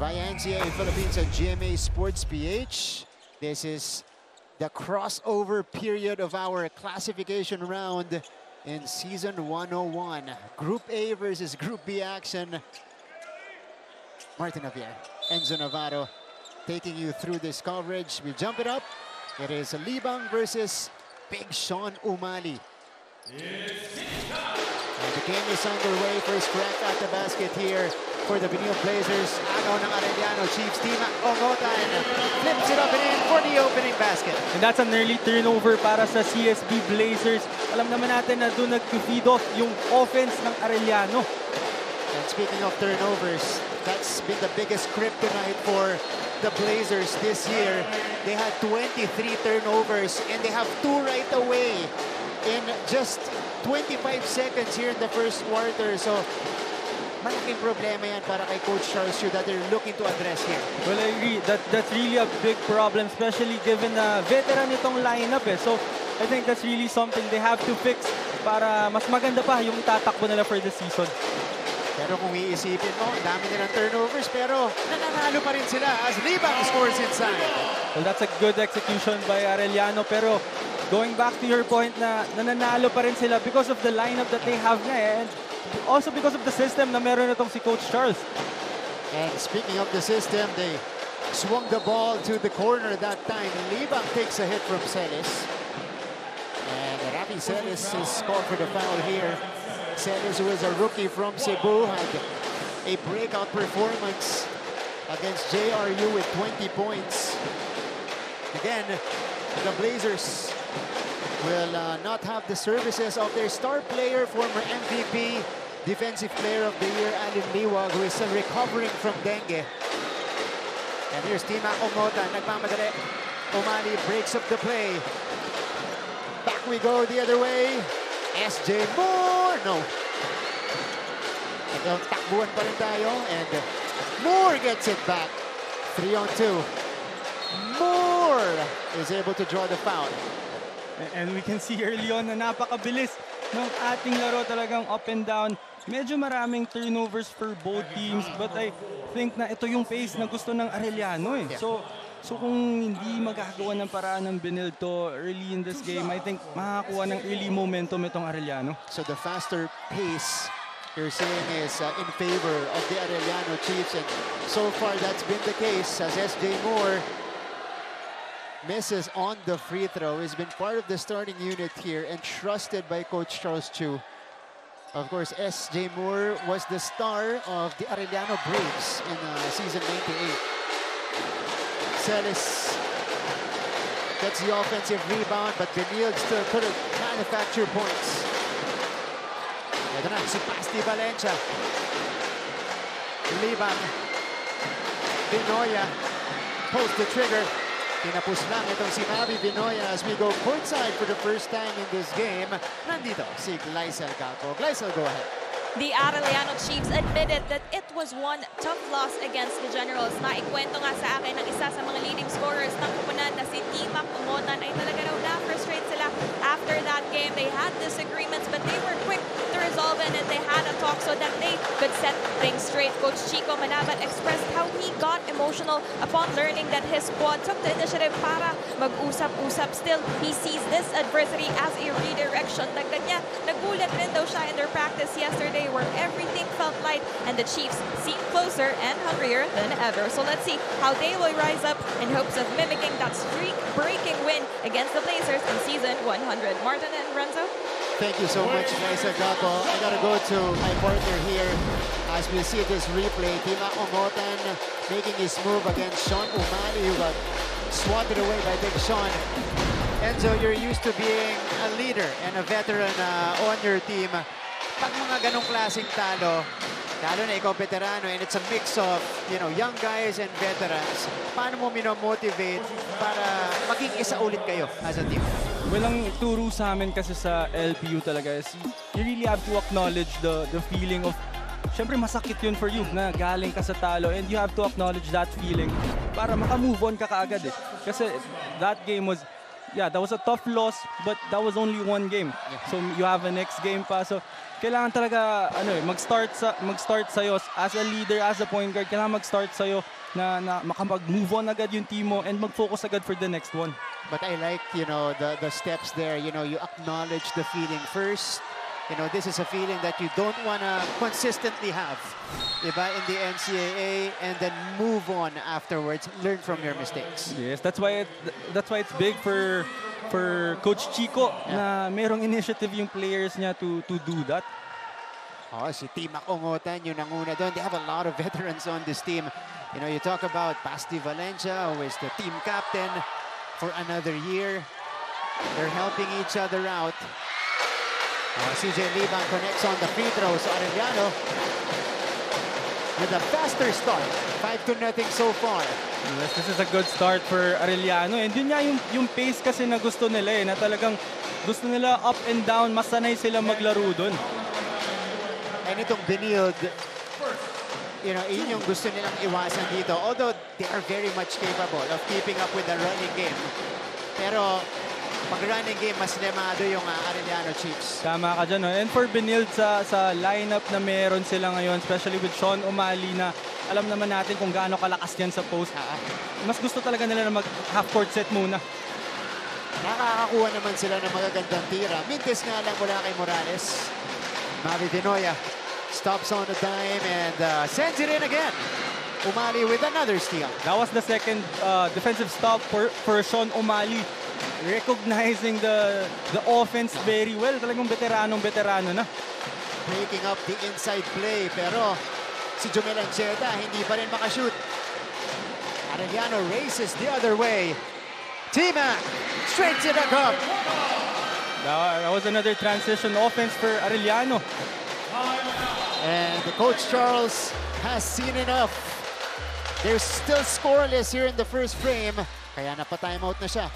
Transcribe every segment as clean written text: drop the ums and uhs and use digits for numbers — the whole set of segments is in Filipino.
via NCAA Philippines and GMA Sports PH. This is the crossover period of our classification round in Season 101. Group A versus Group B action. Martin Javier, Enzo Navarro taking you through this coverage. We jump it up. It is Libang versus Big Sean Umali. And the game is underway. First crack at the basket here for the Benil Blazers. Agaw ng Arellano Chiefs. Tima Ongotan flips it up and in for the opening basket. And that's an early turnover para sa CSB Blazers. Alam naman natin na doon nag-feed off yung offense ng Arellano. And speaking of turnovers, that's been the biggest kryptonite for the Blazers this year. They had 23 turnovers and they have 2 right away in just 25 seconds here in the first quarter. So, malaking problema yan para kay Coach Charles Chu that they're looking to address here. Well, I agree. That's really a big problem, especially given na veteran itong lineup eh. So, I think that's really something they have to fix para mas maganda pa yung tatakbo nila for the season. Pero kung iisipin mo, dami nilang turnovers pero nananalo pa rin sila as Libang scores inside. Well, that's a good execution by Arellano, pero going back to your point na nananalo pa rin sila because of the lineup that they have na eh, and also because of the system na meron itong si Coach Charles. And speaking of the system, they swung the ball to the corner that time. Libang takes a hit from Celis. And Rafi Celis is called for the foul here. Celis, who is a rookie from Cebu, had a breakout performance against JRU with 20 points. Again, the Blazers will not have the services of their star player, former MVP, Defensive Player of the Year, Alin Liwag, who is still recovering from dengue. And here's Tima Omota, nagmamadali. Umali breaks up the play. Back we go the other way. SJ Moore, no. Takbuhan pa rin tayo, and Moore gets it back. 3-on-2. Moore is able to draw the foul. And we can see early on na napakabilis ng ating laro, talagang up and down. Medyo maraming turnovers for both teams, but I think na ito yung pace na gusto ng Arellano eh. Yeah. So kung hindi magagawa ng paraan ng Benil to early in this game, I think makakuha ng early momentum itong Arellano. So the faster pace you're saying is in favor of the Arellano Chiefs, and so far that's been the case as SJ Moore misses on the free throw. He's been part of the starting unit here and trusted by Coach Charles Chu. Of course, SJ Moore was the star of the Arellano Braves in season 98. Celis gets the offensive rebound, but Benil still couldn't manufacture points. Ito na, si Pasti Valencia. Libang. Binoya. Post the trigger. Tinapos lang itong si Mavi Binoya as we go courtside for the first time in this game. Nandito si Gleisel Calco. Gleisel, go ahead. The Arellano Chiefs admitted that it was one tough loss against the Generals. Naikwento nga sa akin ng isa sa mga leading scorers ng kupunan na si Tima Ongotan ay talaga raw na-frustrate sila after that game. They had disagreements but they were quick to resolve it and they had a talk so that they could set things straight. Coach Chico Manabat expressed how he got emotional upon learning that his squad took the initiative para mag-usap-usap. Still, he sees this adversity as a redirection. Nagulat rin daw siya in their practice yesterday where everything felt light and the Chiefs seem closer and hungrier than ever. So let's see how they will rise up in hopes of mimicking that streak-breaking win against the Blazers in season 100. Martin and Renzo? Thank you so much, Gleisel Calco. I gotta go to my partner here as we see this replay. Tima Ongotan making his move against Sean Umali, who got swatted away by Big Sean. Enzo, you're used to being a leader and a veteran on your team. Pag mga ganong klaseng talo, lalo na ikaw veterano, and it's a mix of, you know, young guys and veterans, paano mo minomotivate para maging isa ulit kayo as a team? Well, ang turo sa amin kasi sa LPU talaga is you really have to acknowledge the feeling of, syempre masakit yun for you na galing ka sa talo, and you have to acknowledge that feeling para maka-move on ka kaagad eh. Kasi that game was yeah, that was a tough loss, but that was only one game. So you have a next game pa. So kailangan talaga mag-start sa'yo as a leader, as a point guard, kailangan mag-start sa'yo na makapag-move on agad yung team mo and mag-focus agad for the next one. But I like, the steps there. You acknowledge the feeling first. This is a feeling that you don't want to consistently have, diba, in the NCAA, and then move on afterwards. Learn from your mistakes. Yes, that's why it's big for Coach Chico na merong initiative yung players niya to do that. Oh, si Timac Ongotan yung nanguna doon. They have a lot of veterans on this team. You talk about Basti Valencia, who is the team captain for another year. They're helping each other out. CJ Libang connects on the free throws. Arellano with a faster start. 5-0 so far. Yes, this is a good start for Arellano. And yun nga yung pace kasi na gusto nila na talagang gusto nila up and down. Mas sanay sila maglaro dun. And itong Benilde, yun yung gusto nilang iwasan dito. Although they are very much capable of keeping up with the running game. Pero pag-running game, mas lemado yung Arellano Chiefs. Tama ka dyan. And for Benilde, sa lineup na meron sila ngayon, especially with Sean O'Malley, na alam naman natin kung gaano kalakas yan sa post. Mas gusto talaga nila na mag-half-court set muna. Nakakakuha naman sila ng magagandang tira. Mintes nga lang mula kay Morales. Mavi Dinoya stops on the dime and sends it in again. O'Malley with another steal. That was the second defensive stop for Sean O'Malley. Recognizing the offense very well. Talagang veterano na. Breaking up the inside play, pero si Jomel Ancheta hindi pa rin makashoot. Arellano races the other way. Timac straight to the cup. That was another transition offense for Arellano. And the Coach Charles has seen enough. They're still scoreless here in the first frame. Kaya napa-timeout na siya.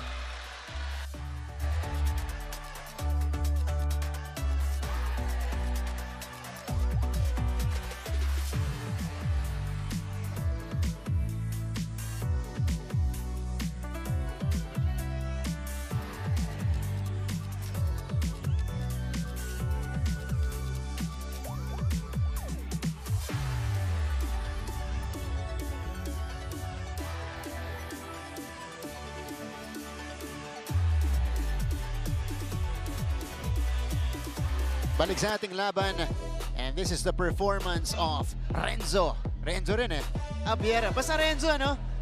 Balik sa ating laban, and this is the performance of Renzo. Renzo rin Abiera. Basta Renzo,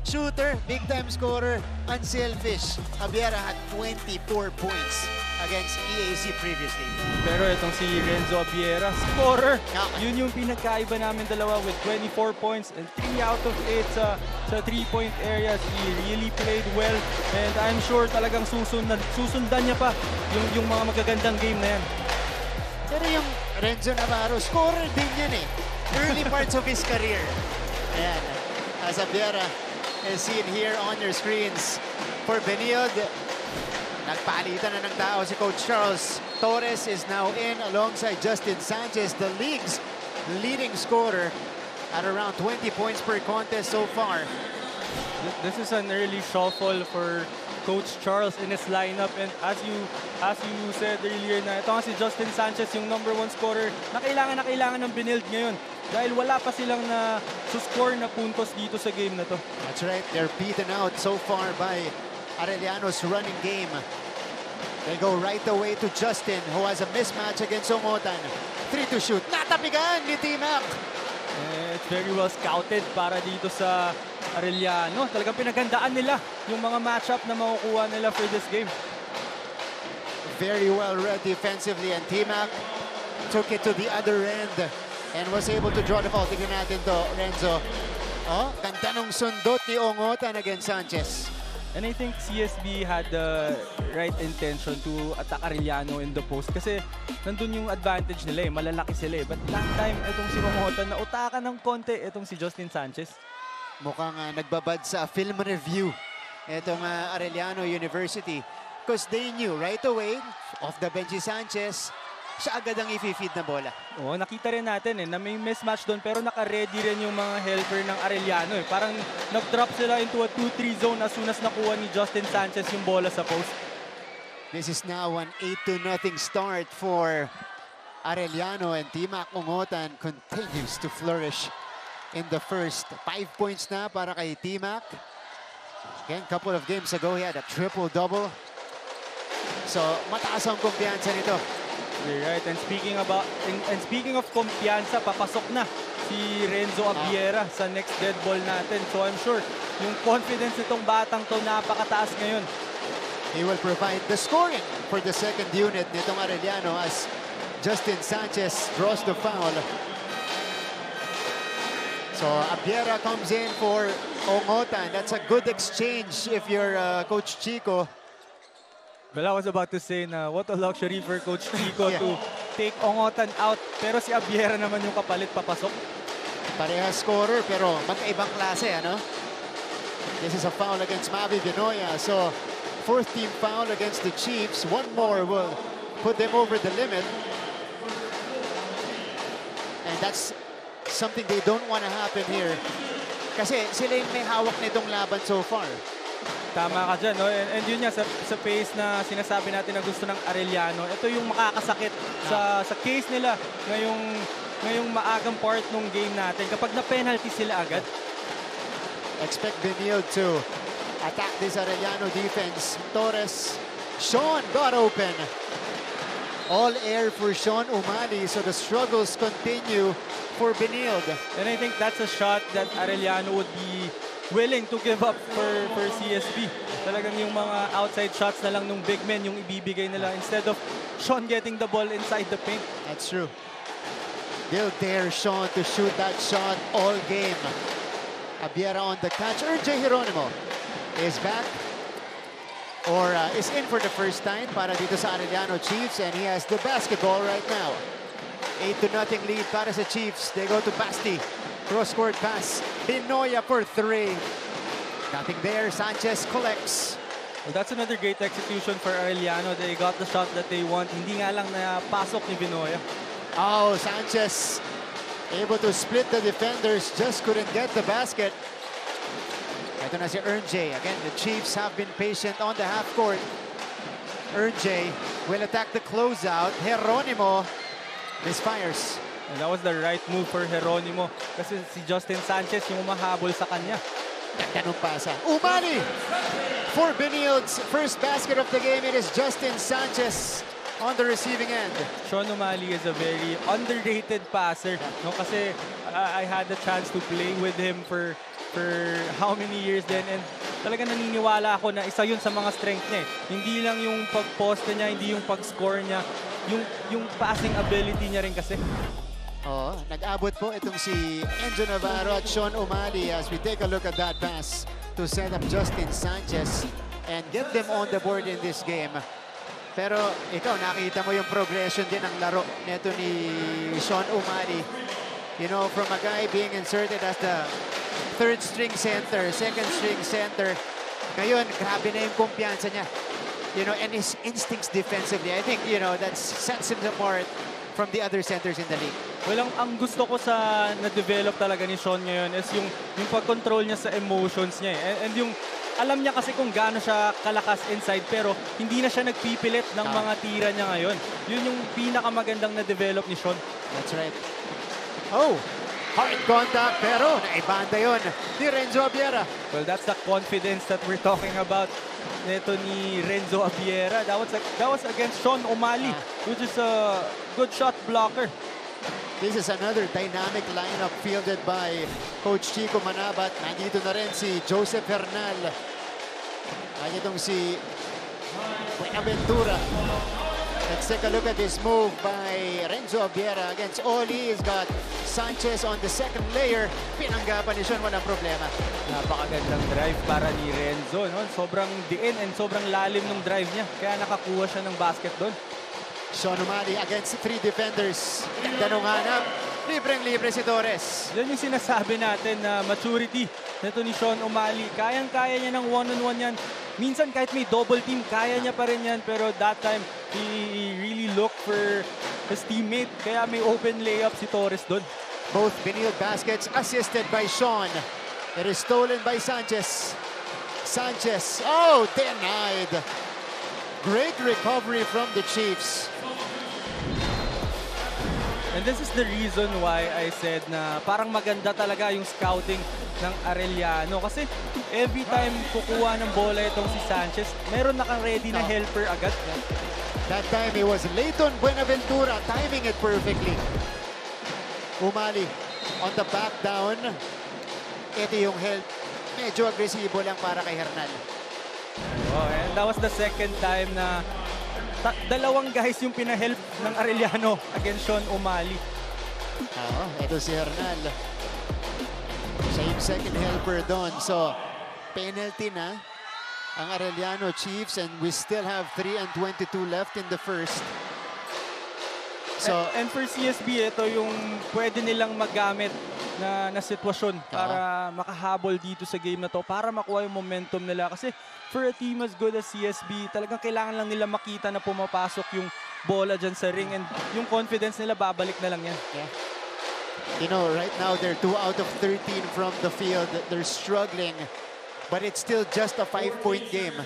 Shooter, big-time scorer, unselfish. Abiera had 24 points against EAC previously. Pero itong si Renzo Abiera, scorer. Yun yung pinagkaiba namin dalawa with 24 points and 3 out of 8 sa 3-point areas. He really played well, and I'm sure talagang susundan niya pa yung mga magagandang game na yan. Pero yung Renzo Navarro, scorer din yan Early parts of his career. Ayan, as Abiera is seen here on your screens. For Benilde, nagpalitan na ng tao si Coach Charles. Torres is now in alongside Justin Sanchez, the league's leading scorer at around 20 points per contest so far. This is an early shuffle for Coach Charles in his lineup, and as you said earlier na ito nga si Justin Sanchez yung #1 scorer na kailangan ng Benilde ngayon dahil wala pa silang na score na puntos dito sa game na to. That's right, they're beaten out so far by Arellano's running game. They go right away to Justin, who has a mismatch against Ongotan. 3 to shoot, natapigan ni Timac. It's very well scouted para dito sa Arellano. Talagang pinaghandaan nila yung mga matchup na makukuha nila for this game. Very well read defensively, and Timac took it to the other end and was able to draw the foul. Tingnan natin to, Renzo. Ganda nung sundot ni Ongotan against Sanchez. And I think CSB had the right intention to attack Arellano in the post kasi nandun yung advantage nila malalaki sila But last time, itong si Ongotan na utakan ng konti, itong si Justin Sanchez. Mukhang nagbabad sa film review itong Arellano University because they knew right away off the bench si Sanchez, siya agad ang i-feed na bola. Nakita rin natin na may mismatch doon pero naka-ready rin yung mga helper ng Arellano Parang nag-drop sila into a 2-3 zone as soon as nakuha ni Justin Sanchez yung bola sa post. This is now an 8-0 start for Arellano, and Timac Ungotan continues to flourish in the first. 5 points na para kay Timac. Again, couple of games ago, he had a triple-double. So, mataas ang kumpiyansa nito. You're right. And speaking of kumpiyansa, papasok na si Renzo Abiera sa next dead ball natin. So I'm sure yung confidence nitong batang to napakataas ngayon. He will provide the scoring for the second unit nitong Arellano as Justin Sanchez draws the foul. So Abiera comes in for Ungotan. That's a good exchange if you're Coach Chico. Well, I was about to say na what a luxury for Coach Chico to take Ungotan out. Pero si Abiera naman yung kapalit papasok. Parehas scorer pero magkaibang klase, ano? This is a foul against Mavi Binoya. So, fourth team foul against the Chiefs. One more will put them over the limit. And that's something they don't want to happen here. Kasi sila yung may hawak nitong laban so far. Tama ka dyan, no? And yun nga, sa pace na sinasabi natin na gusto ng Arellano, ito yung makakasakit sa case nila ngayong maagang part ng game natin. Kapag na-penalty sila agad. Expect Benil to attack this Arellano defense. Torres, Sean got open. All air for Sean Umali, so the struggles continue for Benil. And I think that's a shot that Arellano would be willing to give up for CSB. Talagang yung mga outside shots na lang nung big men yung ibibigay nila instead of Sean getting the ball inside the paint. That's true. They'll dare Sean to shoot that shot all game. Abiera on the catch. RJ Geronimo is back or is in for the first time para dito sa Arellano Chiefs, and he has the basketball right now. 8-0 lead para sa Chiefs. They go to Basti. Cross-court pass. Binoya for three. Nothing there. Sanchez collects. Well, that's another great execution for Arellano. They got the shot that they want. Hindi nga lang na pasok ni Binoya. Oh, Sanchez able to split the defenders. Just couldn't get the basket. Ito na si Ernjay. Again, the Chiefs have been patient on the half court. Ernjay will attack the closeout. Geronimo misfires. And that was the right move for Geronimo kasi si Justin Sanchez yung umahabol sa kanya. Ganda nung pasa. Umali for Benil's first basket of the game. It is Justin Sanchez on the receiving end. Sean Umali is a very underrated passer. No, kasi I had the chance to play with him for how many years then, and talaga naniniwala ako na isa yun sa mga strength niya. Hindi lang yung pag-poste niya, hindi yung pag-score niya, yung passing ability niya rin kasi. Oh, nag-abot po itong si Enzo Navarro at Sean Umali as we take a look at that pass to set up Justin Sanchez and get them on the board in this game. Pero ikaw, nakita mo yung progression din ng laro neto ni Sean Umali. You know, from a guy being inserted as the third string center, second string center, ngayon, grabe na yung kumpiyansa niya. You know, and his instincts defensively, I think, you know, that sets him apart from the other centers in the league. Well, ang gusto ko sa na-develop talaga ni Sean ngayon is yung pag-control niya sa emotions niya. And yung alam niya kasi kung gaano siya kalakas inside pero hindi na siya nagpipilit ng mga tira niya ngayon. Yun yung pinakamagandang na-develop ni Sean. That's right. Oh, hard contact pero naibanda yun ni Renzo Abiera. Well, that's the confidence that we're talking about neto ni Renzo Abiera. That was against Sean Umali, which is a good shot blocker. This is another dynamic lineup fielded by Coach Chico Manabat. Nandito na rin si Joseph Hernal. Nanditong si Buenaventura. Let's take a look at this move by Renzo Abiera against Oli. He's got Sanchez on the second layer. Pinanggapan ni Sean, walang problema. Napakagandang drive para ni Renzo. No? Sobrang diin and sobrang lalim ng drive niya. Kaya nakakuha siya ng basket doon. Sean Umali against three defenders. Ganda nung hanap. Libreng-libre si Torres. Yan yung sinasabi natin na maturity nito ni Sean Umali. Kayang-kaya niya ng one-on-one yan. Minsan kahit may double team, kaya niya pa rin yan. Pero that time, he really looked for his teammate. Kaya may open layup si Torres doon. Both Benil baskets assisted by Sean. It is stolen by Sanchez. Sanchez, oh, denied. Great recovery from the Chiefs. And this is the reason why I said na parang maganda talaga yung scouting ng Arellano. Kasi every time kukuha ng bola itong si Sanchez, meron naka-ready na helper agad. That time it was Leighton Buenaventura timing it perfectly. Umali on the back down. Ito yung help. Medyo agresibo lang para kay Hernal. Oh, and that was the second time na dalawang guys yung pinahelp ng Arellano against Sean Umali. Ito si Hernal. Siya yung second helper doon. So, penalty na ang Arellano Chiefs and we still have 3:22 left in the first. So, and for CSB, ito yung pwede nilang magamit na sitwasyon para makahabol dito sa game na to, para makuha yung momentum nila. Kasi for a team as good as CSB, talagang kailangan lang nila makita na pumapasok yung bola dyan sa ring and yung confidence nila babalik na lang yan. Yeah. You know, right now they're 2 out of 13 from the field. They're struggling, but it's still just a 5-point game.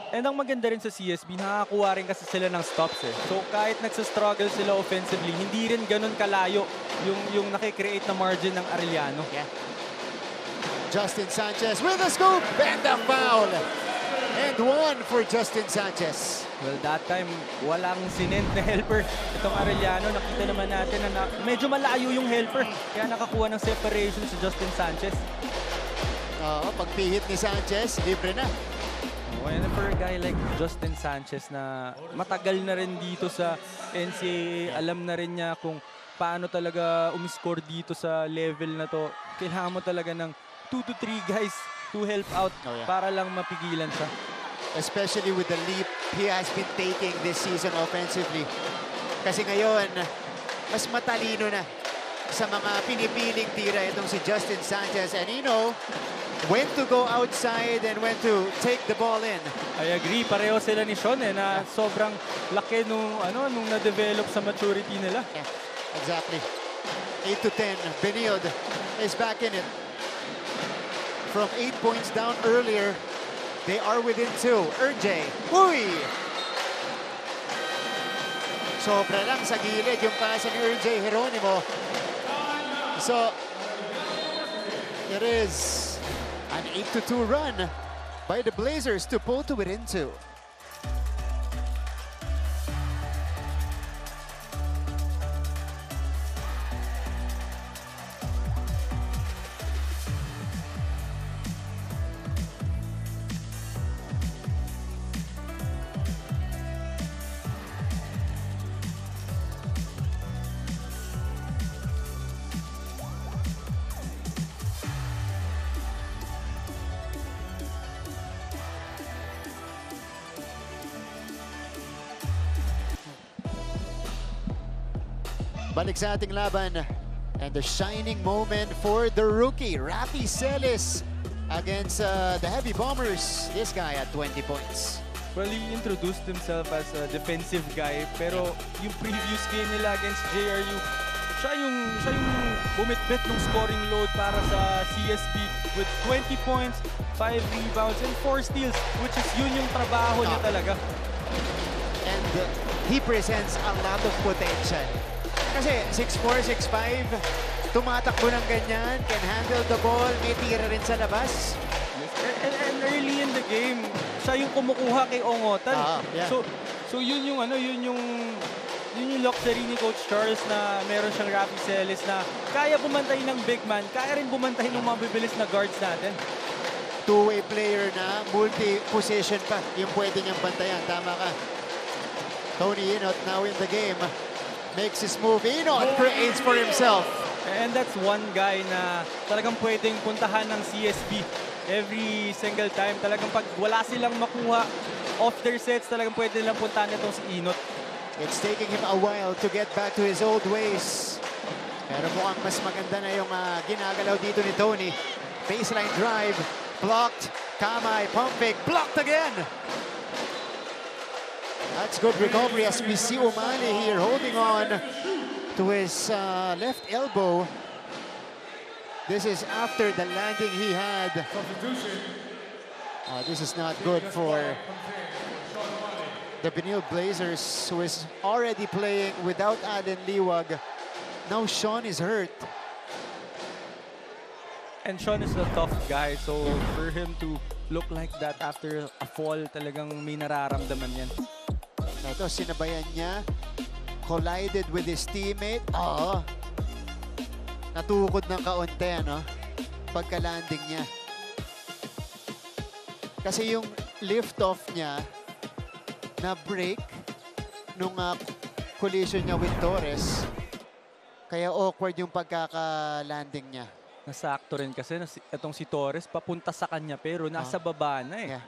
And ang maganda rin sa CSB, nakakuha rin kasi sila ng stops eh. So kahit nagsastruggle sila offensively, hindi rin ganun kalayo yung nakikreate na margin ng Arellano. Yeah. Justin Sanchez with a scoop and a foul. And one for Justin Sanchez. Well, that time, walang sinend na helper. Itong Arellano, nakita naman natin na medyo malayo yung helper. Kaya nakakuha ng separation si Justin Sanchez. Pagpihit ni Sanchez, libre na. And for a guy like Justin Sanchez na matagal na rin dito sa NCAA, alam na rin niya kung paano talaga umiscore dito sa level na to. Kailangan mo talaga ng 2 to 3 guys to help out para lang mapigilan siya. Especially with the leap he has been taking this season offensively. Kasi ngayon, mas matalino na sa mga pinipiling tira itong si Justin Sanchez. And you know, when to go outside and when to take the ball in. I agree. Pareho sila ni Sean na sobrang laki nung na-develop sa maturity nila. Yeah, exactly. 8 to 10. Benilde is back in it. From 8 points down earlier, they are within 2. RJ. Uy! Sobra lang sa gilid yung pasa ni RJ Geronimo. So, it is an 8-2 run by the Blazers to pull to within 2. Balik sa ating laban. And the shining moment for the rookie, Rafi Celis, against the Heavy Bombers. This guy at 20 points. Well, he introduced himself as a defensive guy, pero yung previous game nila against JRU, siya yung bumitbit ng scoring load para sa CSB with 20 points, 5 rebounds, and 4 steals, which is yun yung trabaho niya talaga. And he presents a lot of potential. Kasi 6'4", 6'5", tumatakbo ng ganyan, can handle the ball, may tira rin sa labas. And early in the game, siya yung kumukuha kay Ongotan. Yeah. So yun yung luxury ni Coach Charles na meron siyang Rafi Celis na kaya bumantay ng big man, kaya rin bumantay ng mga bibilis na guards natin. Two-way player na, multi-position pa yung pwede niyang bantayan. Tama ka. Tony Inot now in the game. Makes his move. Inot creates for himself. And that's one guy na talagang pwedeng puntahan ng CSB every single time. Talagang pag wala silang makuha off their sets, talagang pwede nilang puntahan itong si Inot. It's taking him a while to get back to his old ways. Pero mukhang mas maganda na yung ginagalaw dito ni Tony. Baseline drive. Blocked. Kamay. Pump fake. Blocked again. That's good recovery as we see Umali here holding on to his left elbow. This is after the landing he had. This is not good for the Benil Blazers, who is already playing without Allen Liwag. Now Sean is hurt. And Sean is a tough guy, so for him to look like that after a fall, talagang may nararamdaman yan. Ito, sinabayan niya. Collided with his teammate. Oo. Natukod ng kaunti, ano? Pagka-landing niya. Kasi yung lift-off niya na break nung collision niya with Torres, kaya awkward yung pagkaka-landing niya. Nasakto rin kasi itong si Torres papunta sa kanya pero nasa baba na eh. Yeah.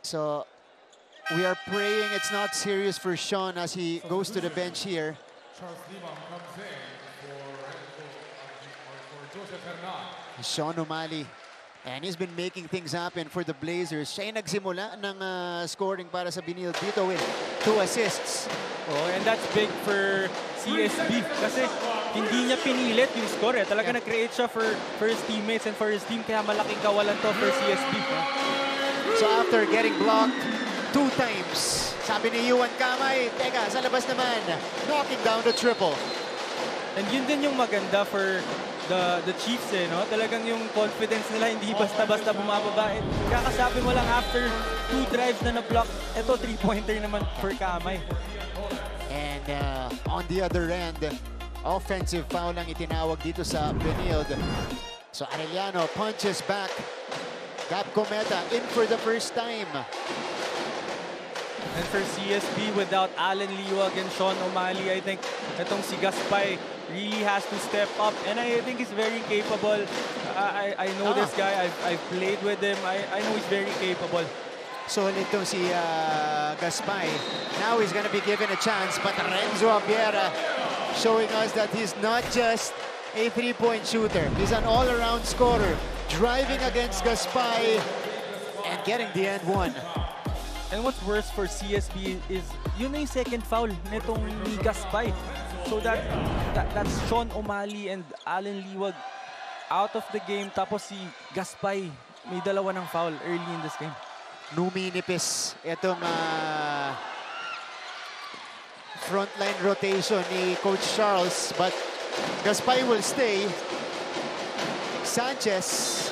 So, we are praying it's not serious for Sean as he goes to the bench here. Sean O'Malley. And he's been making things happen for the Blazers. Siya yung nagsimula ng scoring para sa Benil dito with 2 assists. Oh, and that's big for CSB kasi hindi niya pinilit yung score. Talaga nag-create siya for his teammates and for his team. Kaya malaking kawalan to for CSB. So after getting blocked 2 times, sabi ni Yuan Kamay, teka, sa labas naman, knocking down the triple. And yun din yung maganda for the Chiefs eh, no? Talagang yung confidence nila hindi basta-basta bumababa. Eh, kakasabi mo lang after 2 drives na na-block, ito 3-pointer naman for Kamay. And on the other end, offensive foul ang itinawag dito sa Benil. So Arellano punches back. Gab Cometa in for the first time. And for CSB, without Allen Liwag and Sean O'Malley, I think itong si Gaspay really has to step up. And I think he's very capable. I know this guy. I've played with him. I know he's very capable. Solid itong si Gaspay. Now he's going to be given a chance. But Renzo Abiera showing us that he's not just a 3-point shooter. He's an all-around scorer. Driving against Gaspay and getting the end one. And what's worse for CSB is yun na yung second foul nitong ni Gaspay. So that's Sean O'Malley and Allen Liwag out of the game. Tapos si Gaspay may dalawa ng foul early in this game. Numinipis itong frontline rotation ni Coach Charles, but Gaspay will stay. Sanchez.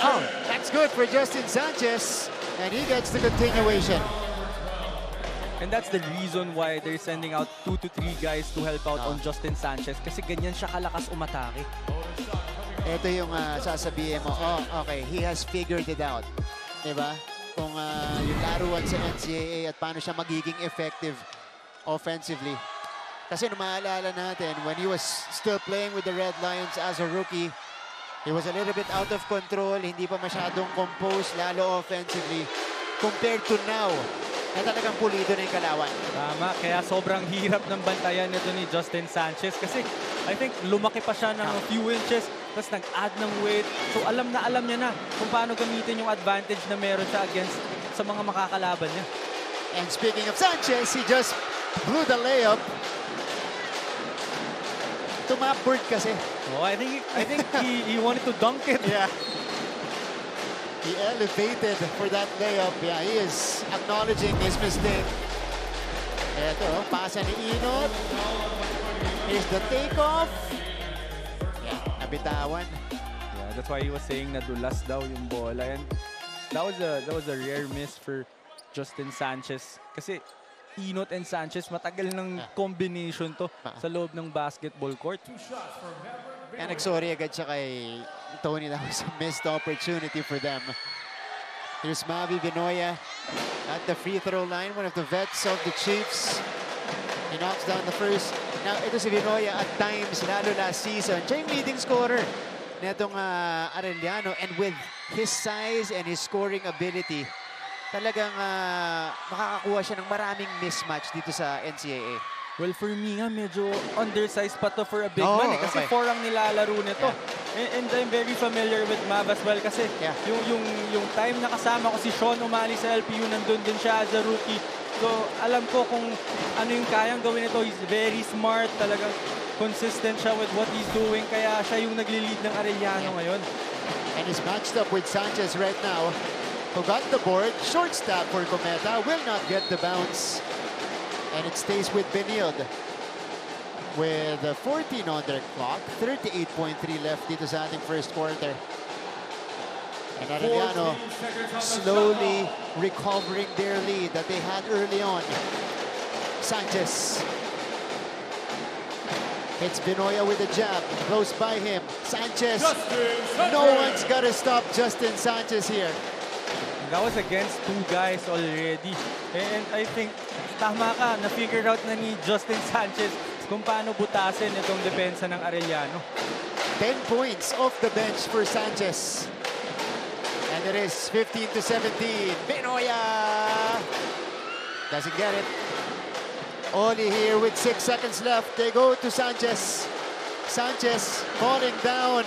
Oh, that's good for Justin Sanchez, and he gets the continuation. And that's the reason why they're sending out 2 to 3 guys to help out on Justin Sanchez kasi ganyan siya kalakas umatake. Ito yung sasabihin mo, oh, okay, he has figured it out. Diba? Kung yung laruan sa NCAA at paano siya magiging effective offensively. Kasi nung maalala natin, when he was still playing with the Red Lions as a rookie, he was a little bit out of control, hindi pa masyadong composed, lalo offensively, compared to now, na talagang pulido na yung kalawan. Tama, kaya sobrang hirap ng bantayan nito ni Justin Sanchez kasi I think lumaki pa siya ng a few inches, tapos nag-add ng weight. So alam niya na kung paano gamitin yung advantage na meron siya against sa mga makakalaban niya. And speaking of Sanchez, he just blew the layup. Tumapboard kasi. Oh, I think he wanted to dunk it. Yeah. He elevated for that layup. Yeah, he is acknowledging his mistake. Ito, pasa ni Inot. Here's the takeoff. Yeah, nabitawan. Yeah, that's why he was saying na dulas daw yung bola. And that was a rare miss for Justin Sanchez. Kasi Inot and Sanchez, matagal ng combination to sa loob ng basketball court. And nagsorry agad siya kay Tony. That was a missed opportunity for them. Here's Mavi Vinoya at the free throw line. One of the vets of the Chiefs. He knocks down the first. Now, ito si Vinoya at times, lalo last season. Siya yung leading scorer netong Arellano. And with his size and his scoring ability, talagang makakakuha siya ng maraming mismatch dito sa NCAA. Well, for me nga, medyo undersized pa to for a big man eh. Kasi 4 ang nilalaro nito. Yeah. And I'm very familiar with Mav as well kasi yung time na kasama ko si Sean O'Malley sa LPU, nandun din siya as a rookie. So, alam ko kung ano yung kayang gawin ito. He's very smart, talagang consistent siya with what he's doing. Kaya siya yung nagli-lead ng Arellano ngayon. And he's matched up with Sanchez right now. who got the board. Short stab for Cometa, will not get the bounce. And it stays with Benilde. With 14 on their clock, 38.3 left dito sa ating first quarter. And Arellano slowly recovering their lead that they had early on. Sanchez hits Benoya with a jab, close by him. Sanchez, no one's got to stop Justin Sanchez here. That was against two guys already. And I think tama ka, na-figure out na ni Justin Sanchez kung paano butasin itong depensa ng Arellano. 10 points off the bench for Sanchez. And it is 15-17. Benoya doesn't get it. Oli here with 6 seconds left. They go to Sanchez. Sanchez falling down.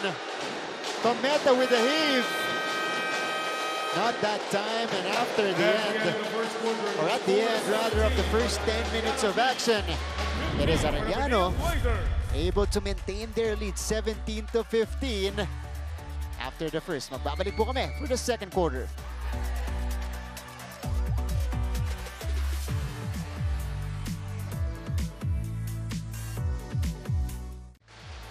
Cometa with a heave. Not that time, and after the end, or at the end rather, of the first 10 minutes of action, it is Arellano able to maintain their lead 17-15 after the first. Magbabalik po kami for the second quarter.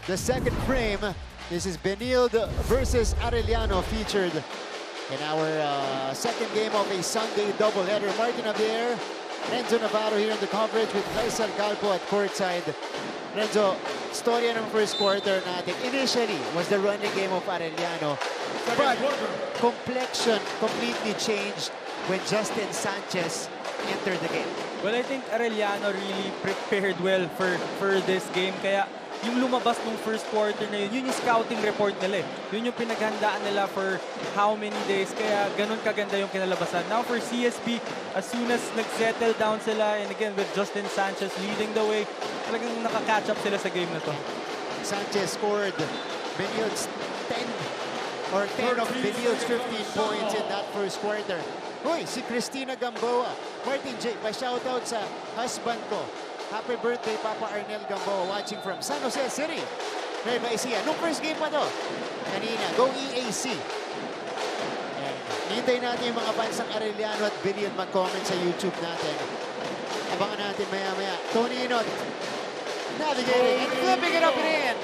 The second frame, this is Benilde versus Arellano, featured in our second game of a Sunday doubleheader. Martin Javier, Renzo Navarro here in the coverage with Faisal Calpo at courtside. Renzo, storya ng first quarter natin initially was the running game of Arellano, but complexion completely changed when Justin Sanchez entered the game. Well, I think Arellano really prepared well for this game. Kaya yung lumabas nung first quarter na yun yung scouting report nila eh. Yun yung pinaghandaan nila for how many days. Kaya ganun kaganda yung kinalabasan. Now for CSB, as soon as nag-settle down sila, and again with Justin Sanchez leading the way, talagang nakaka-catch up sila sa game na to. Sanchez scored Benilde's 10 of Benilde's 15 points in that first quarter. Hoy, si Cristina Gamboa. Martin J, pa-shoutout sa husband ko. Happy birthday, Papa Arnel Gamboa, watching from San Jose City, Nueva Ecija. Nung first game pa to, kanina, go EAC. Hintay natin yung mga fans ng Arellano at Benilde mag-comment sa YouTube natin. Abangan natin maya-maya. Tony Inot, navigating and flipping it up and in.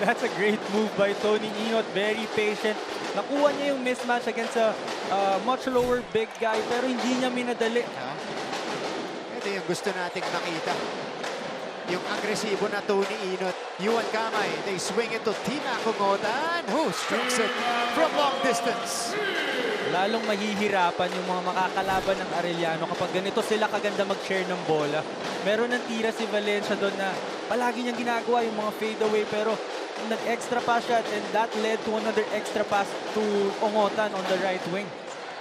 That's a great move by Tony Inot. Very patient. Nakuha niya yung mismatch against a much lower big guy, pero hindi niya minadali. Ito yung gusto nating makita. Yung agresibo na Tony Inot. Yuan Kamay, they swing it to Tina Kumotan, who strikes it from long distance. Lalong mahihirapan yung mga makakalaban ng Arellano kapag ganito sila kaganda mag-share ng bola. Meron ng tira si Valencia doon na palagi niyang ginagawa yung mga fadeaway, pero nag-extra pass shot, and that led to another extra pass to Ongotan on the right wing.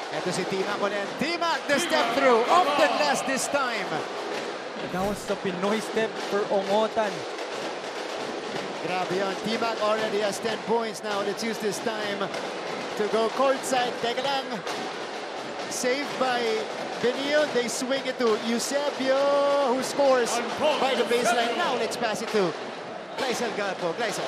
Ito si Timac ulit. Timac, the step through of the last this time. That was the Pinoy step for Ongotan. Grabe yun. Timac already has 10 points now. Let's use this time to go courtside. Teka lang. Saved by Benilde. They swing it to Eusebio, who scores by the baseline. Now let's pass it to Gleisel Galpo. Gleisel.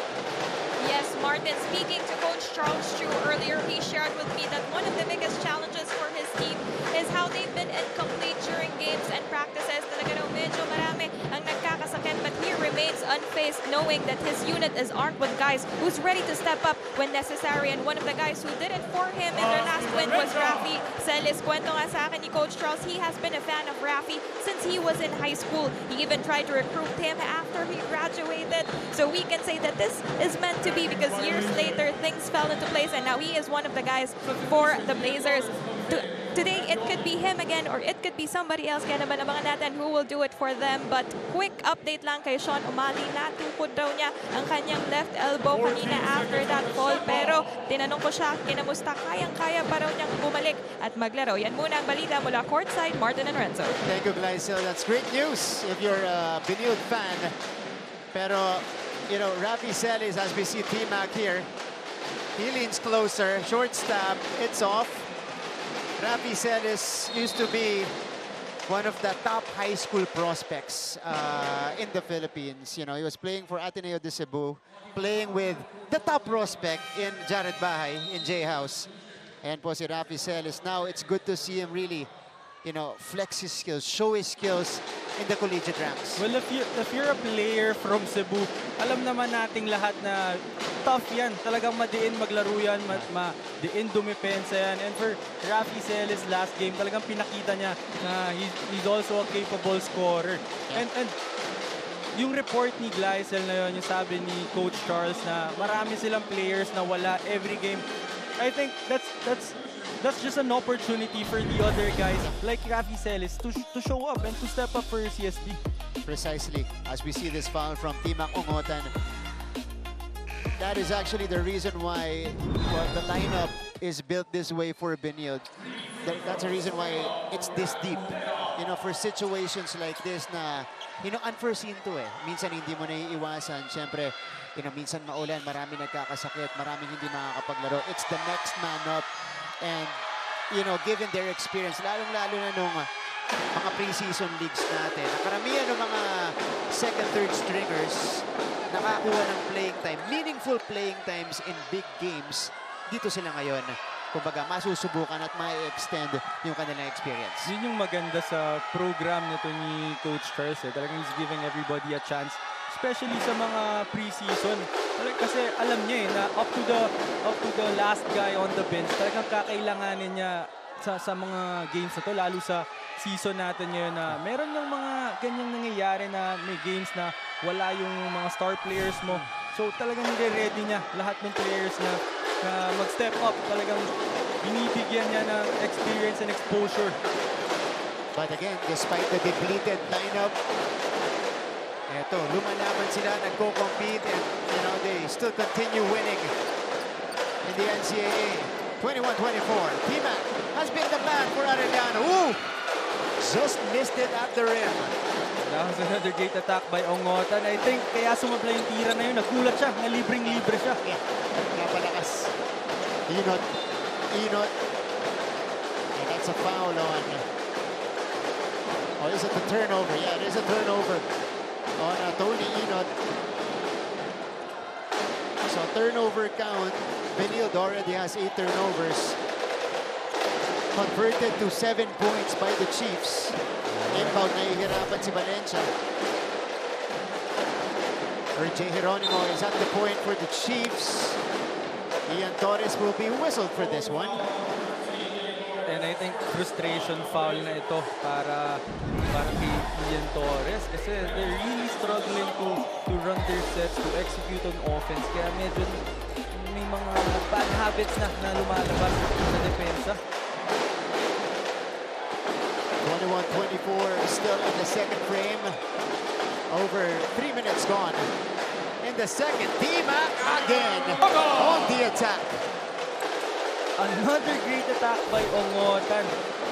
Yes, Martin, speaking to Coach Charles Chu earlier, he shared with me that one of the biggest challenges for his team is how they've been incomplete during games and practices. Talaga daw medyo marami ang nagkakasakit, but he remains unfazed knowing that his unit is armed with guys who's ready to step up when necessary. And one of the guys who did it for him in their last win was Rafi Celis. Kwento nga sa akin ni Coach Charles, he has been a fan of Rafi since he was in high school. He even tried to recruit him after he graduated. So we can say that this is meant to be, because years later things fell into place, and now he is one of the guys for the Blazers. Today it could be him again, or it could be somebody else. Kaya naman abangan natin who will do it for them. But quick update lang kay Sean O'Malley. Natukod daw niya ang kanyang left elbow kanina after that fall. Pero tinanong ko siya, kinamusta, kayang-kaya pa raw niyang bumalik at maglaro. Yan muna ang balita mula courtside. Martin and Renzo. Thank you, Gleisel. That's great news if you're a Benilde fan. Pero, you know, Rafi Celis, as we see T-Mac here, he leans closer, short stab, it's off. Rafi Celis used to be one of the top high school prospects in the Philippines. You know, he was playing for Ateneo de Cebu, playing with the top prospect in Jared Bahay in J-House. Ayan po si Rafi Celis. Now, it's good to see him really, you know, flex his skills, show his skills in the collegiate ranks. Well, if you're a player from Cebu, alam naman nating lahat na tough yan. Talagang madiin maglaro yan, madiin dumipensa yan. And for Rafi Celis last game, talagang pinakita niya na he's also a capable scorer. And yung report ni Gleisel na yun, yung sabi ni Coach Charles na marami silang players na wala every game. I think that's just an opportunity for the other guys like Rafi Celis to show up and to step up for CSB. Precisely, as we see this foul from Timac Ongotan. That is actually the reason why the lineup is built this way for Benilde. That's the reason why it's this deep. You know, for situations like this na, you know, unforeseen to eh. Minsan hindi mo naiiwasan. Siyempre, you know, minsan maulan, marami nagkakasakit, maraming hindi makakapaglaro. It's the next man up. And, you know, given their experience, lalong-lalo na nung mga preseason leagues natin, karamihan ng mga second, third stringers nakakuha ng playing time, meaningful playing times in big games. Dito sila ngayon. Kumbaga, masusubukan at ma-extend yung kanilang experience. Yun yung maganda sa program nito ni Coach Charles. Talagang he's giving everybody a chance, especially sa mga preseason. Kasi alam niya na up to the last guy on the bench, talagang kakailanganin niya sa mga games na to, lalo sa season natin ngayon na meron yung mga ganyang nangyayari na may games na wala yung mga star players mo. So talagang nire-ready niya lahat ng players na mag-step up. Talagang binibigyan niya ng experience and exposure. But again, despite the depleted lineup, eto, lumalaban sila, nagko-compete, and you know, they still continue winning in the NCAA. 21-24. Timac has been the man for Arellano. Ooh! Just missed it at the rim. That was another great attack by Ongotan. I think kaya sumabla yung tira na yun. Nagulat siya, na libreng-libre siya. Yeah, napalakas. Inot. And that's a foul on... Oh, is it the turnover? Yeah, it is a turnover on Tony Inot. So turnover count, Benilde already has 8 turnovers. Converted to 7 points by the Chiefs. Inbound, nahihirapan si Valencia. RJ Geronimo is at the point for the Chiefs. Ian Torres will be whistled for this one. And I think frustration foul na ito para kay Ian Torres kasi they're really struggling to run their sets, to execute on offense. Kaya medyo may mga bad habits na lumalabas sa depensa. 21-24 still in the second frame. Over 3 minutes gone. In the second, Timac again on the attack. Another great attack by Ongotan.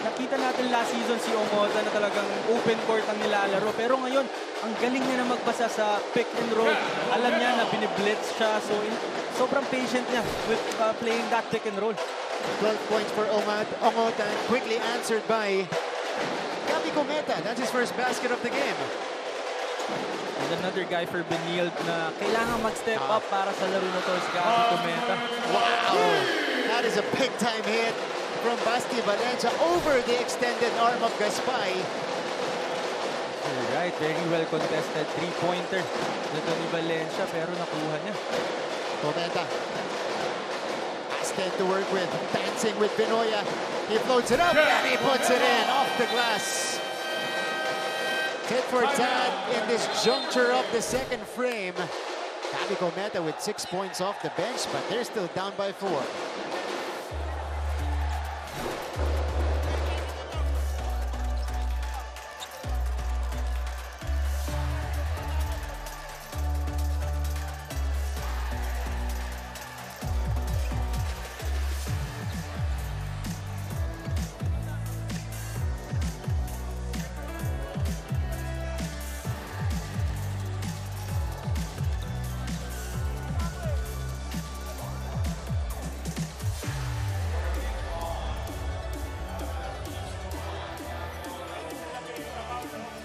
Nakita natin last season si Ongotan na talagang open court ang nilalaro. Pero ngayon, ang galing niya na magbasa sa pick and roll. Alam niya na biniblitz siya. So, sobrang patient niya with playing that pick and roll. 12 points for Ongotan. Quickly answered by Gabby Cometa. That's his first basket of the game. And another guy for Benilde na kailangan mag-step up para sa laro na to si Gabby Cometa. Wow! That is a big-time hit from Basti Valencia over the extended arm of Gaspay. Right, very well contested three-pointer nito ni Valencia pero nakuha niya. Cometa. Asted to work with, dancing with Benoya. He floats it up and he puts it in off the glass. Tit for tat in this juncture of the second frame. Gabby Cometa with 6 points off the bench, but they're still down by 4.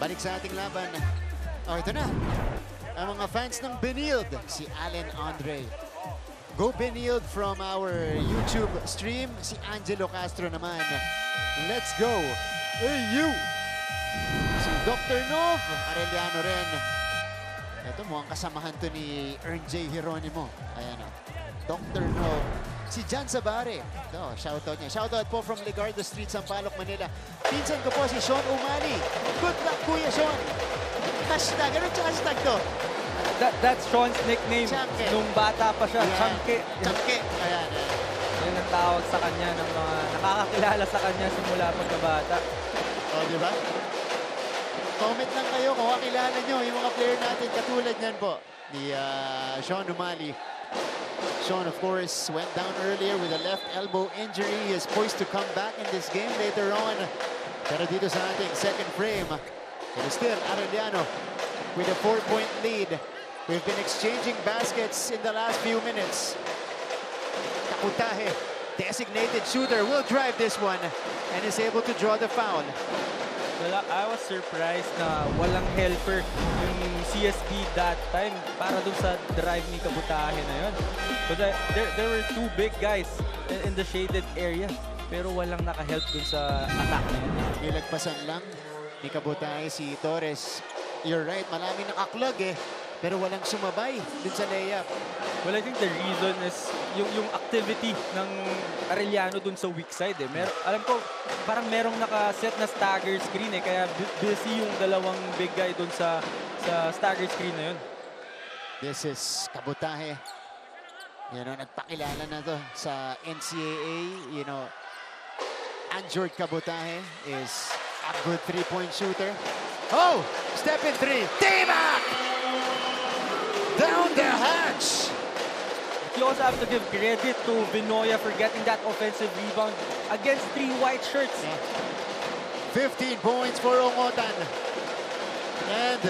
Balik sa ating laban. Oh, ito na. Ang mga fans ng Benilde, si Allen Andre. Go Benilde from our YouTube stream. Si Angelo Castro naman. Let's go. Hey, you! Si Dr. Nov. Arellano rin. Ito mukhang kasamahan to ni Ern J. Hieronimo. Ayan o. Dr. Nov. Si Jan Sabare. Ito, shoutout niya. Shoutout po from Ligarda Street, Sampaloc, Manila. Pinsan ko po si Sean Umali. Good luck, Kuya Sean. Hashtag. Anong hashtag to? That's Sean's nickname. Changke. Nung bata pa siya, Yeah. Changke. Changke. Ayan. Yan ang tawag sa kanya ng mga nakakakilala sa kanya simula pagkabata. O, di ba? Comment lang kayo kung kakilala nyo yung mga player natin katulad niyan po. Ni Sean Umali. Sean, of course, went down earlier with a left elbow injury. He is poised to come back in this game later on. Pero dito sa ating second frame, it is still Arellano with a 4-point lead. We've been exchanging baskets in the last few minutes. Takutahe, designated shooter, will drive this one and is able to draw the foul. Well, I was surprised na walang helper yung CSB that time para dun sa drive ni Kabutahe na yun. But there were two big guys in the shaded area pero walang nakahelp dun sa attack na yun. Nilagpasan lang ni Kabutahe si Torres. You're right, maraming nakaklag eh. Pero walang sumabay dun sa layup. Well, I think the reason is yung activity ng Arellano dun sa weak side eh. Alam ko, parang merong nakaset na stagger screen eh. Kaya busy yung dalawang big guy dun sa stagger screen na yun. This is Kabutahe. You know, nagpakilala na to sa NCAA. You know, Anjord Kabutahe is a good three-point shooter. Oh! Step in three. T-Mac! Down the hatch! You also have to give credit to Vinoya for getting that offensive rebound against three white shirts. Yeah. 15 points for Ongotan. And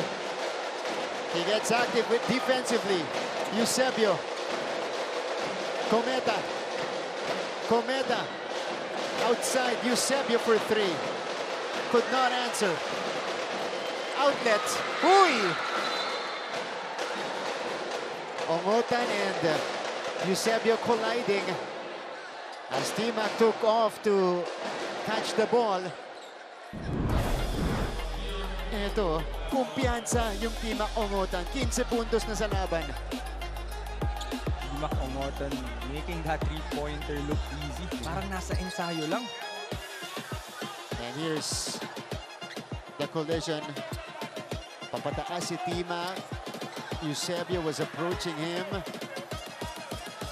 he gets active defensively. Eusebio. Cometa. Cometa. Outside. Eusebio for three. Could not answer. Outlet. Uy! Ongotan and Eusebio colliding as T-Mac took off to catch the ball. Ito, kumpiyansa yung T-Mac Ongotan. 15 puntos na sa laban. T-Mac Ongotan making that three-pointer look easy. Parang nasa ensayo lang. And here's the collision. Papatakas si T-Mac. Eusebio was approaching him.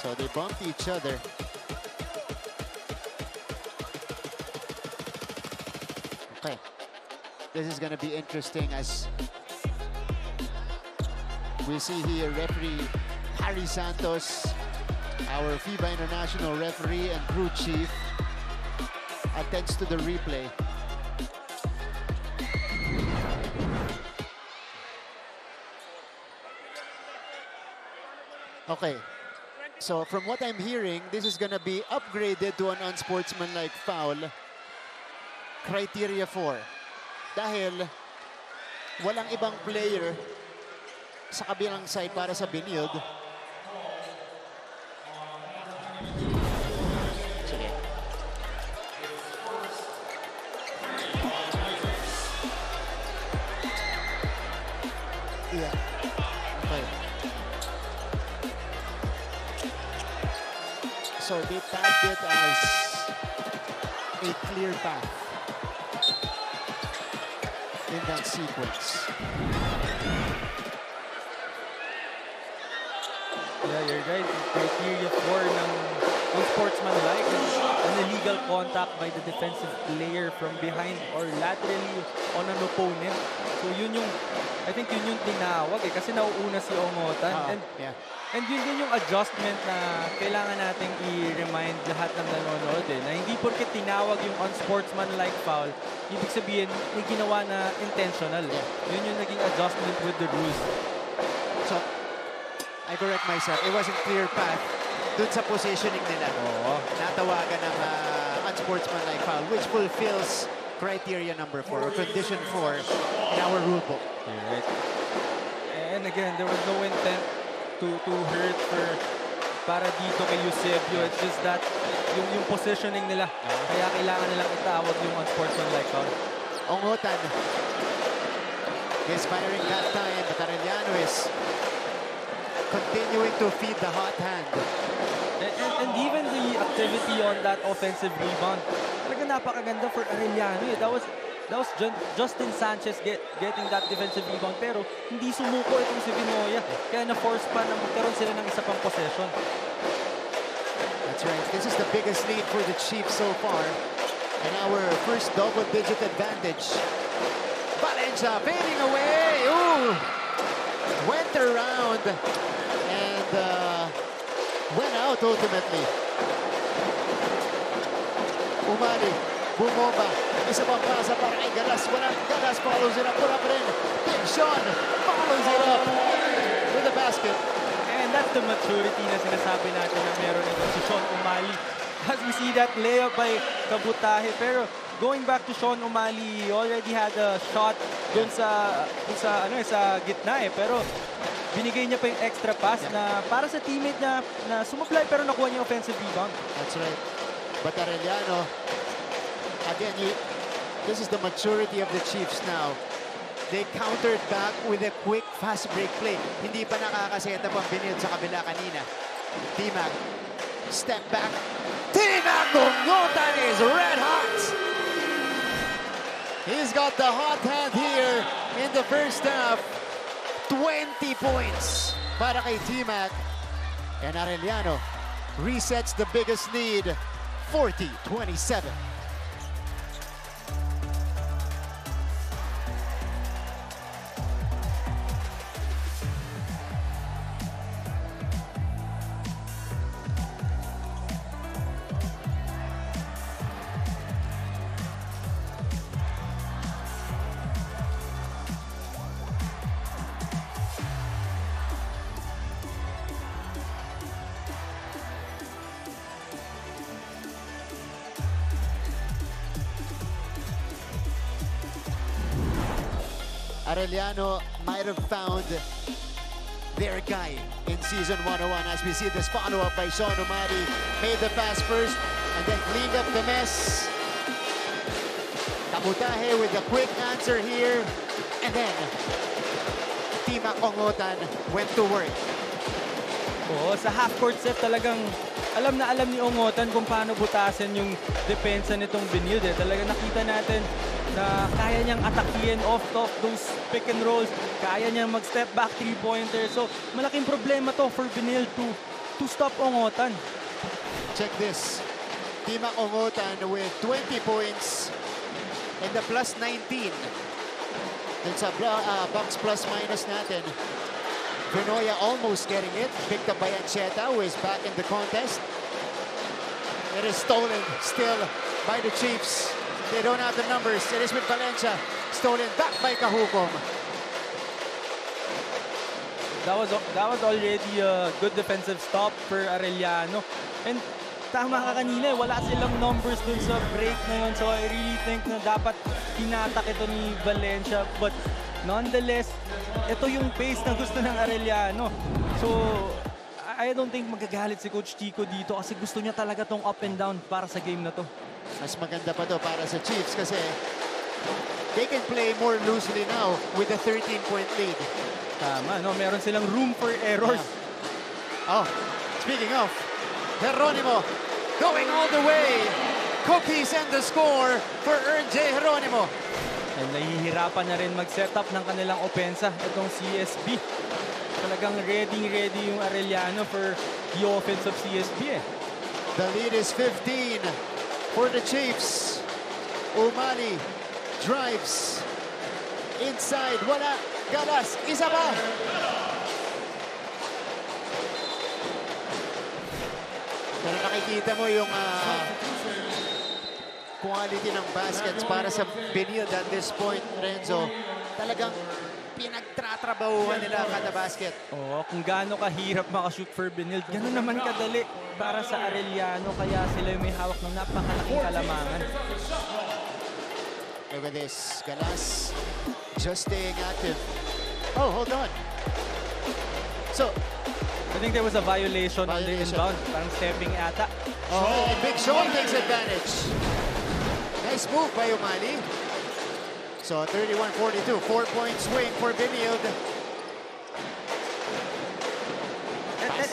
So they bumped each other. Okay. This is going to be interesting as we see here referee Harry Santos, our FIBA International referee and crew chief, attends to the replay. Okay, so from what I'm hearing, this is gonna be upgraded to an unsportsmanlike foul. Criteria 4. Dahil walang ibang player sa kabilang side para sa Benilde. Sige. Yeah. Okay. So they tagged it as a clear path in that sequence. Yeah, you're right. Criteria 4 ng unsportsmanlike is an illegal contact by the defensive player from behind or laterally on an opponent. So yun yung, I think yun yung tinawag eh, kasi nauuna si Ongotan. And yun din yung adjustment na kailangan nating i-remind lahat ng nanonood eh, na hindi porke tinawag yung unsportsmanlike foul, ibig sabihin may ginawa na intentional eh. Yun yung naging adjustment with the rules. So, I correct myself, it wasn't clear path dun sa positioning nila. Oo. Natawagan ng unsportsmanlike foul, which fulfills criteria number 4 or condition 4 in our rule book. Right. And again, there was no intent to hurt for para dito kay Eusebio. It's just that yung positioning nila. Kaya kailangan nilang itawag yung unsportsmanlike foul. Ongotan is firing that time, but Arellano is continuing to feed the hot hand. And even the activity on that offensive rebound, talaga napakaganda for Arellano. That was Justin Sanchez getting that defensive rebound, pero hindi sumuko itong si Vinoya. Kaya na-force pa na magkaroon sila ng isa pang possession. That's right. This is the biggest lead for the Chiefs so far. And our first double-digit advantage. Valencia fading away. Ooh! Went around and went out ultimately. Umali, bumomba. Isa pang pasa para kay Galas. Galas follows it up. Pura pa rin. Big Sean follows it up with a basket. And that's the maturity na sinasabi natin na meron ito si Sean Umali. As we see that layup by Kabutahe. Pero going back to Sean Umali, he already had a shot dun sa gitna eh. Pero binigay niya pa yung extra pass na para sa teammate niya na sumablay pero nakuha niya offensive rebound. That's right. But Arellano, again, this is the maturity of the Chiefs now. They countered back with a quick, fast break play. Hindi pa nakakaseta pang binil sa kabila kanina. T-Mac, step back. T-Mac Ongotan is red hot. He's got the hot hand here in the first half. 20 points para kay T-Mac. And Arellano resets the biggest lead, 40-27. Arellano might have found their guy in season 101 as we see this follow-up by Sean Umali. Made the pass first and then cleaned up the mess. Kabutahe with a quick answer here. And then T-Mac Ongotan went to work. Oo, sa half-court set talagang alam na alam ni Ongotan kung paano butasin yung depensa nitong Benilde. Talagang nakita natin na kaya niyang atakihin off those pick and rolls. Kaya niyang mag-step back three-pointer. So, malaking problema to for Benilde to stop Ongotan. Check this. T-Mac Ongotan with 20 points and the plus 19. Dun sa box plus-minus natin. Vinoya almost getting it. Picked up by Ancheta, who is back in the contest. It is stolen still by the Chiefs. They don't have the numbers. It is with Valencia. Stolen back by Kahukom. That was already a good defensive stop for Arellano. And tama ka kanina, wala silang numbers dun sa break na yun. So I really think na dapat hinatak ito ni Valencia. But nonetheless, ito yung pace na gusto ng Arellano. So I don't think magagalit si Coach Chico dito kasi gusto niya talaga tong up and down para sa game na to. Mas maganda pa to para sa Chiefs kasi they can play more loosely now with a 13-point lead. Tama, no? Meron silang room for errors. Oh, speaking of, Geronimo going all the way. Cookies and the score for Ern J. Geronimo. And nahihirapan na rin mag-set up ng kanilang opensa itong CSB. Talagang ready yung Arellano for the offense of CSB eh. The lead is 15 for the Chiefs. Umali drives inside. Wala. Galas. Isa ba? Pero nakikita mo yung quality ng baskets para sa Benilde at this point, Renzo. Talagang pinagtratrabahuhan nila kada basket. Oo, kung gaano kahirap makashoot for Benilde, gano'n naman kadali para sa Arellano. Kaya sila yung may hawak ng napakalaking kalamangan. Look at this. Galas just staying active. Oh, hold on. So, I think there was a violation on the Violation. inbound. Parang stepping ata. And Big Sean takes advantage. Nice move by Umali. So 31-42, 4-point swing for Benilde.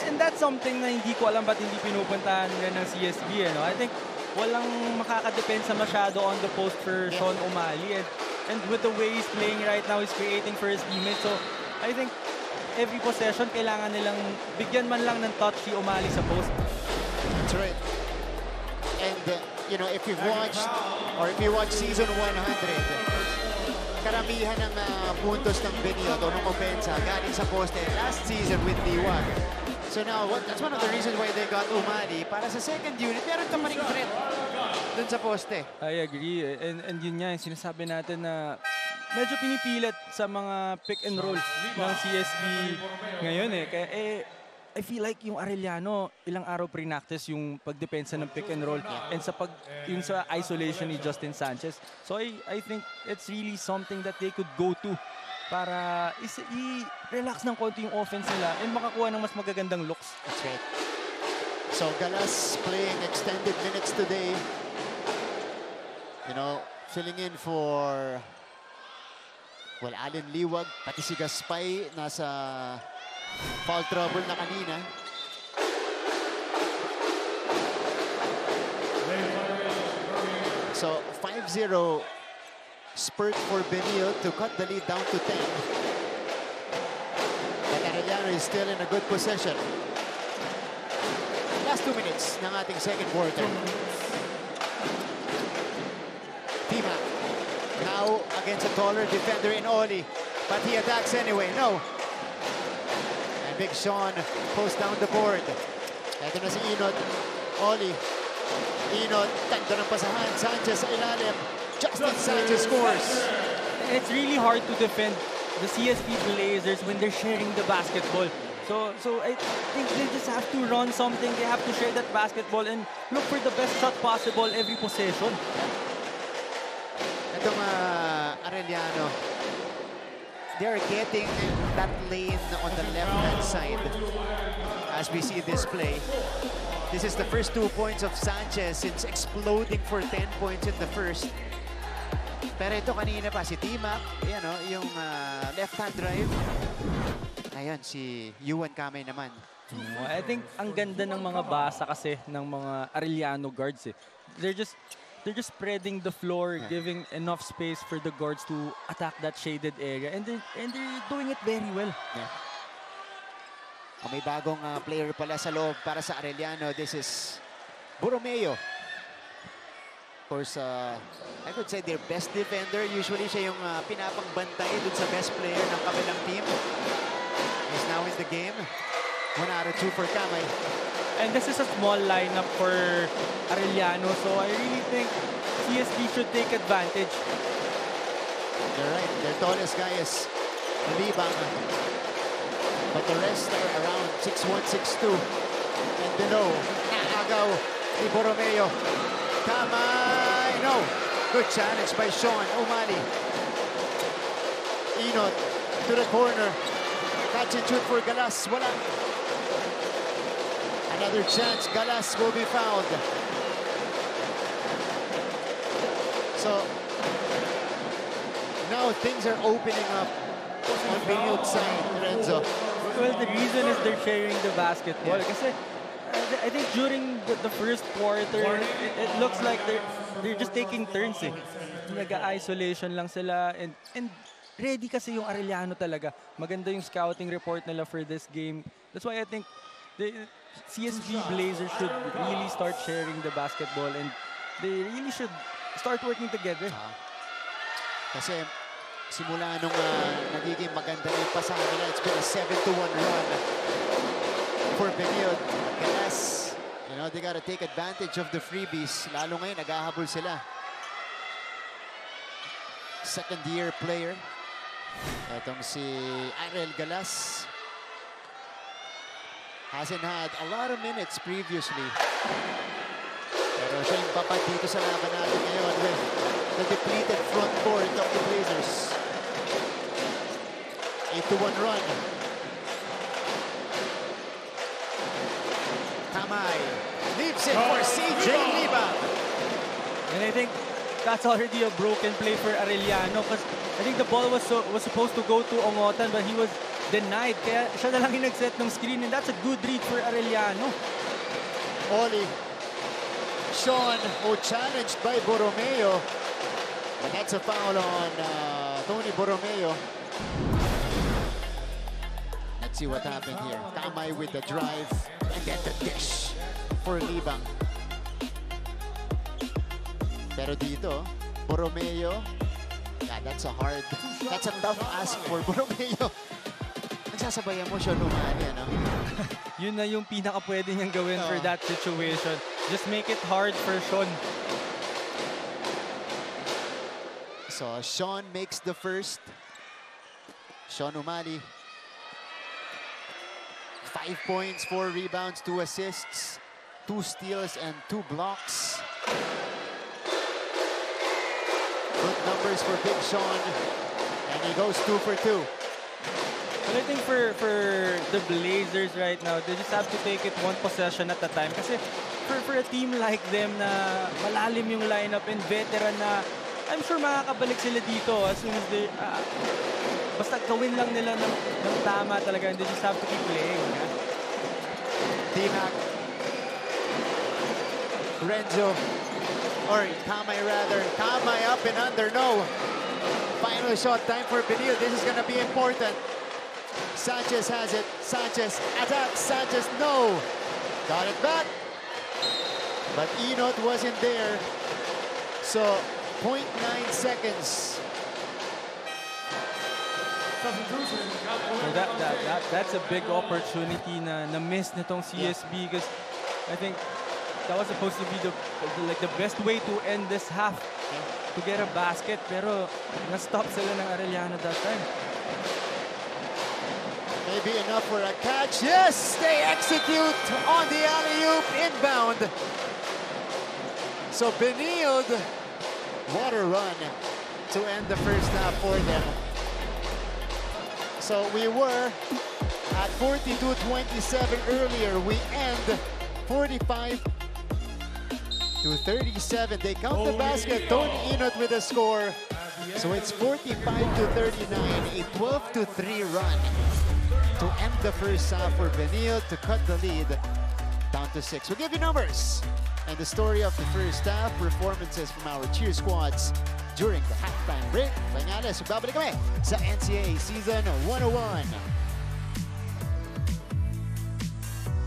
And that's something na hindi ko alam ba't hindi pinupuntahan rin ng CSB. No? I think walang makakadepensa masyado on the post for Sean Umali. And with the way he's playing right now, he's creating for his teammates. So I think every possession, kailangan nilang bigyan man lang ng touch si Umali sa post. That's right. And, you know, if you've watched, or if you watch season 100, karamihan ng puntos ng Benilde o ng opensa galing sa poste last season with Liwag. So now, that's one of the reasons why they got Umali. Para sa second unit, meron ka pa ring threat dun sa poste. I agree. And yun nga, yung sinasabi natin na medyo pinipilit sa mga pick and roll ng CSB ngayon eh. Kaya I feel like yung Arellano, ilang araw pre-practice yung pagdepensa ng pick and roll and yung sa isolation ni Justin Sanchez. So I think it's really something that they could go to para i-relax ng konti yung offense nila and makakuha ng mas magagandang looks. That's right. So Galas playing extended minutes today. You know, filling in for, well, Allen Liwag, pati si Gaspay nasa foul trouble na kanina. So 5-0 spurt for Benilde to cut the lead down to 10. But Arellano is still in a good possession. Last 2 minutes ng ating second quarter. Tima now against a taller defender in Oli, but he attacks anyway. No. And Big Sean posts down the board. Ito na si Inod. Oli. Inod, tanda ng pasahan. Sanchez sa ilalim. Justin Sanchez scores. It's really hard to defend the CSB Blazers when they're sharing the basketball. So I think they just have to run something. They have to share that basketball and look for the best shot possible every possession. Itong Arellano, they're getting that lane on the left-hand side as we see this play. This is the first 2 points of Sanchez since exploding for 10 points in the first. Pero ito kanina pa, si Timac, yan, yung left-hand drive. Ngayon, si Yuan Kamay naman. I think ang ganda ng mga basa kasi ng mga Arellano guards eh. They're just spreading the floor, giving enough space for the guards to attack that shaded area, and they're doing it very well. Yeah. May bagong player pala sa loob para sa Arellano. This is Borromeo. Of course, I could say their best defender. Usually siya yung pinapangbantay dun sa best player ng kabilang team. He's now in the game. 1 out of 2 for Kamay. And this is a small lineup for Arellano, so I really think CSB should take advantage. They're right. Their tallest guy is Libang. But the rest are around 6'1", 6'2". And below, naagaw ni Borromeo. Kamay! No! Good challenge by Sean Umali. Inod to the corner. Catch and shoot for Galas. Wala. Another chance. Galas will be fouled. So, now things are opening up on Benilde's side, Renzo. Well, the reason is they're sharing the basketball. Kasi I think during the first quarter, it looks like they're just taking turns eh. Nag-isolation lang sila and ready kasi yung Arellano talaga. Maganda yung scouting report nila for this game. That's why I think the CSB Blazers should really start sharing the basketball and they really should start working together. Kasi simula nung nagiging maganda na yung pasahan nila, it's been a 7-1 run for Benilde. Galas, you know, they gotta take advantage of the freebies. Lalo ngayon, naghahabol sila. Second-year player. Itong si Ariel Galas. Hasn't had a lot of minutes previously. Pero siya yung papad dito sa laban natin ngayon with the depleted front court of the Blazers. 8-1 run. Kamay leaves it for CJ Libang. And I think that's already a broken play for Arellano because I think the ball was supposed to go to Ongotan but he was denied. Kaya siya na lang yung nag-set ng screen and that's a good read for Arellano. Oli. Sean, challenged by Borromeo. But that's a foul on Tony Borromeo. Let's see what happened here. Kamay with the drive and then the dish for Libang. Pero dito, Borromeo, that's a tough ask for Borromeo. Nagsasabayan mo siya lumani, ano? Yun na yung pinaka pwede niyang gawin for that situation. Just make it hard for Sean. So Sean makes the first. Sean Umali. 5 points, 4 rebounds, 2 assists, 2 steals, and 2 blocks. Good numbers for Big Sean. And he goes 2 for 2. But I think for the Blazers right now, they just have to take it one possession at a time. Kasi for a team like them na malalim yung lineup and veteran na, I'm sure makakabalik sila dito as soon as they... basta gawin lang nila ng tama talaga and they just have to keep playing. Dimac. Renzo. Or Kamay rather. Kamay up and under. No. Final shot time for Benil. This is going to be important. Sanchez has it. Sanchez attacks. Sanchez, no. Got it back. But Enot wasn't there. So, 0.9 seconds. So that's a big opportunity na miss nitong CSB because I think that was supposed to be the best way to end this half to get a basket pero na-stop sila ng Arellano that time. Maybe enough for a catch. Yes, they execute on the alley-oop inbound. So Benilde, what a run to end the first half for them. So we were at 42-27 earlier. We end 45-37. They count the basket. Tony Enot with a score. So it's 45-39, a 12-3 run to end the first half for Benilde to cut the lead down to 6. We'll give you numbers and the story of the first half, performances from our cheer squads during the halftime break. Banyales, babalik kami sa NCAA Season 101.